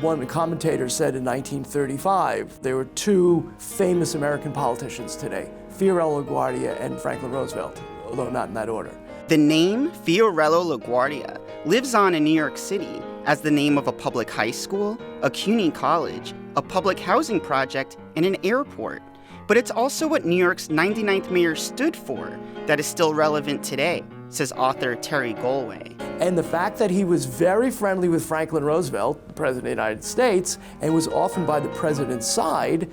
One commentator said in 1935, there were two famous American politicians today, Fiorello LaGuardia and Franklin Roosevelt, although not in that order. The name Fiorello LaGuardia lives on in New York City as the name of a public high school, a CUNY college, a public housing project, and an airport. But it's also what New York's 99th mayor stood for that is still relevant today, says author Terry Golway. And the fact that he was very friendly with Franklin Roosevelt, the President of the United States, and was often by the president's side,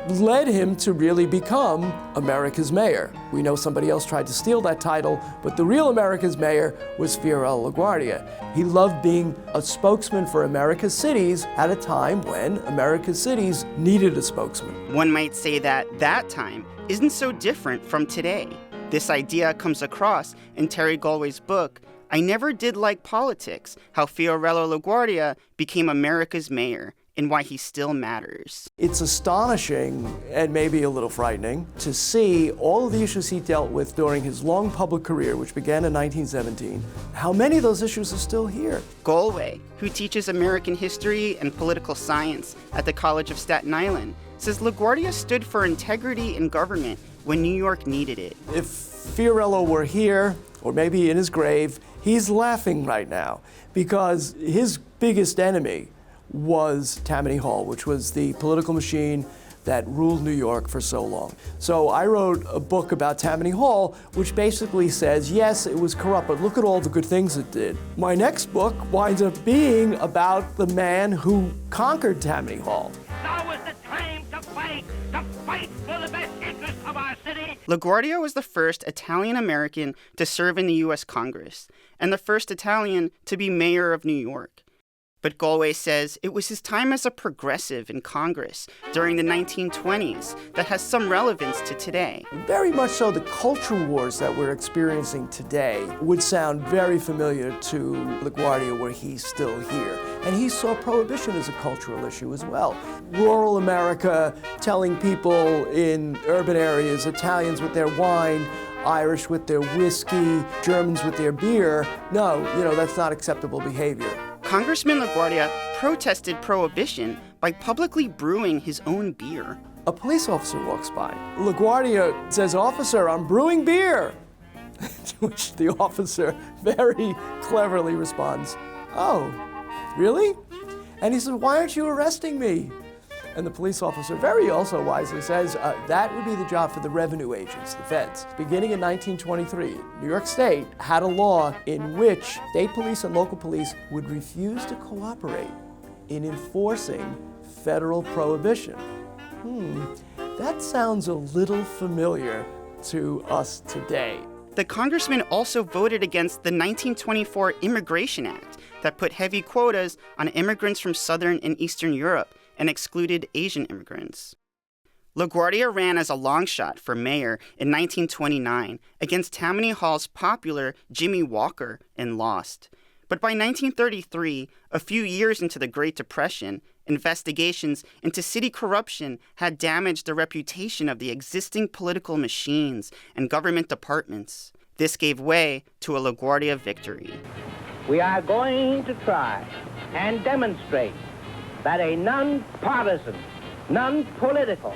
led him to really become America's mayor. We know somebody else tried to steal that title, but the real America's mayor was Fiorello LaGuardia. He loved being a spokesman for America's cities at a time when America's cities needed a spokesman. One might say that time isn't so different from today. This idea comes across in Terry Golway's book, I Never Did Like Politics, How Fiorello LaGuardia Became America's Mayor, and why he still matters. It's astonishing, and maybe a little frightening, to see all of the issues he dealt with during his long public career, which began in 1917, how many of those issues are still here. Golway, who teaches American history and political science at the College of Staten Island, says LaGuardia stood for integrity in government when New York needed it. If Fiorello were here, or maybe in his grave, he's laughing right now, because his biggest enemy was Tammany Hall, which was the political machine that ruled New York for so long. So I wrote a book about Tammany Hall, which basically says, yes, it was corrupt, but look at all the good things it did. My next book winds up being about the man who conquered Tammany Hall. Now is the time to fight for the best interest of our city. LaGuardia was the first Italian-American to serve in the U.S. Congress, and the first Italian to be mayor of New York. But Golway says it was his time as a progressive in Congress during the 1920s that has some relevance to today. Very much so, the culture wars that we're experiencing today would sound very familiar to LaGuardia were he still here. And he saw prohibition as a cultural issue as well. Rural America telling people in urban areas, Italians with their wine, Irish with their whiskey, Germans with their beer, no, that's not acceptable behavior. Congressman LaGuardia protested prohibition by publicly brewing his own beer. A police officer walks by. LaGuardia says, "Officer, I'm brewing beer." To which the officer very cleverly responds, "Oh, really?" And he says, "Why aren't you arresting me?" And the police officer very also wisely says, that would be the job for the revenue agents, the feds. Beginning in 1923, New York State had a law in which state police and local police would refuse to cooperate in enforcing federal prohibition. That sounds a little familiar to us today. The congressman also voted against the 1924 Immigration Act that put heavy quotas on immigrants from Southern and Eastern Europe and excluded Asian immigrants. LaGuardia ran as a long shot for mayor in 1929 against Tammany Hall's popular Jimmy Walker and lost. But by 1933, a few years into the Great Depression, investigations into city corruption had damaged the reputation of the existing political machines and government departments. This gave way to a LaGuardia victory. We are going to try and demonstrate that a non-partisan, non-political,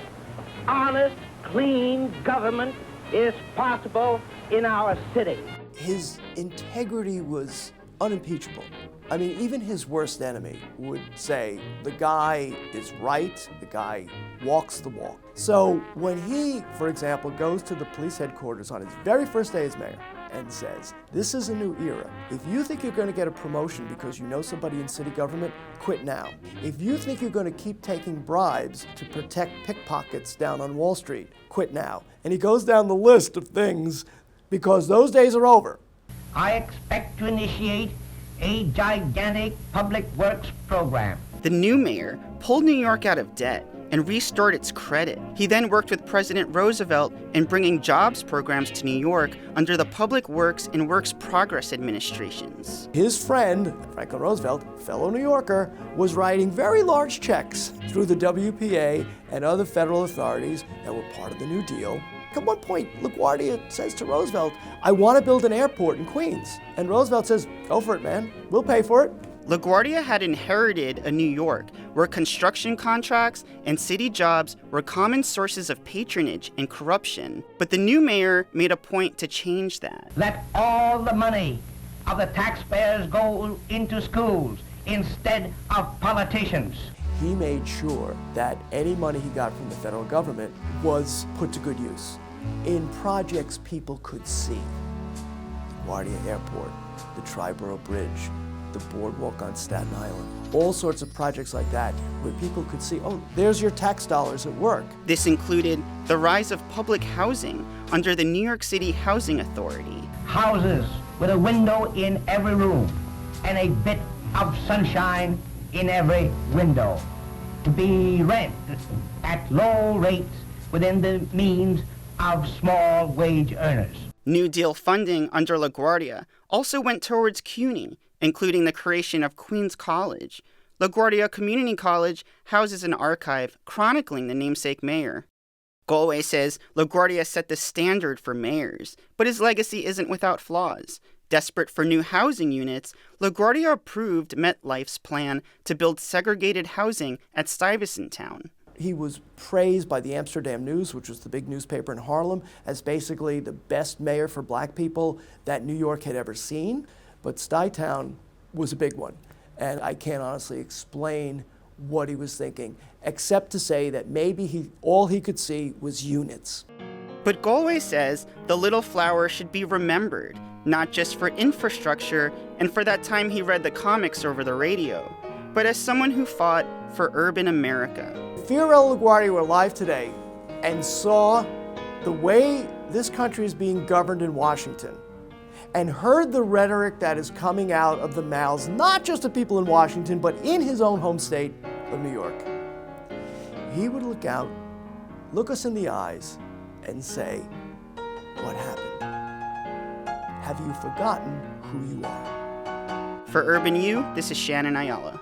honest, clean government is possible in our city. His integrity was unimpeachable. I mean, even his worst enemy would say, the guy is right, the guy walks the walk. So when he, for example, goes to the police headquarters on his very first day as mayor and says, this is a new era. If you think you're going to get a promotion because you know somebody in city government, quit now. If you think you're going to keep taking bribes to protect pickpockets down on Wall Street, quit now. And he goes down the list of things because those days are over. I expect to initiate a gigantic public works program. The new mayor pulled New York out of debt and restored its credit. He then worked with President Roosevelt in bringing jobs programs to New York under the Public Works and Works Progress administrations. His friend, Franklin Roosevelt, fellow New Yorker, was writing very large checks through the WPA and other federal authorities that were part of the New Deal. At one point, LaGuardia says to Roosevelt, I want to build an airport in Queens. And Roosevelt says, go for it, man. We'll pay for it. LaGuardia had inherited a New York where construction contracts and city jobs were common sources of patronage and corruption. But the new mayor made a point to change that. Let all the money of the taxpayers go into schools instead of politicians. He made sure that any money he got from the federal government was put to good use in projects people could see. The LaGuardia Airport, the Triborough Bridge, the boardwalk on Staten Island, all sorts of projects like that where people could see, oh, there's your tax dollars at work. This included the rise of public housing under the New York City Housing Authority. Houses with a window in every room and a bit of sunshine in every window, to be rented at low rates within the means of small wage earners. New Deal funding under LaGuardia also went towards CUNY, including the creation of Queens College. LaGuardia Community College houses an archive chronicling the namesake mayor. Galway says LaGuardia set the standard for mayors, but his legacy isn't without flaws. Desperate for new housing units, LaGuardia approved MetLife's plan to build segregated housing at Stuyvesant Town. He was praised by the Amsterdam News, which was the big newspaper in Harlem, as basically the best mayor for black people that New York had ever seen. But Stuytown was a big one, and I can't honestly explain what he was thinking, except to say that maybe all he could see was units. But Galway says the little flower should be remembered, not just for infrastructure and for that time he read the comics over the radio, but as someone who fought for urban America. If Fiorello LaGuardia were alive today and saw the way this country is being governed in Washington, and heard the rhetoric that is coming out of the mouths, not just of people in Washington, but in his own home state of New York, he would look out, look us in the eyes, and say, what happened? Have you forgotten who you are? For Urban U, this is Shannon Ayala.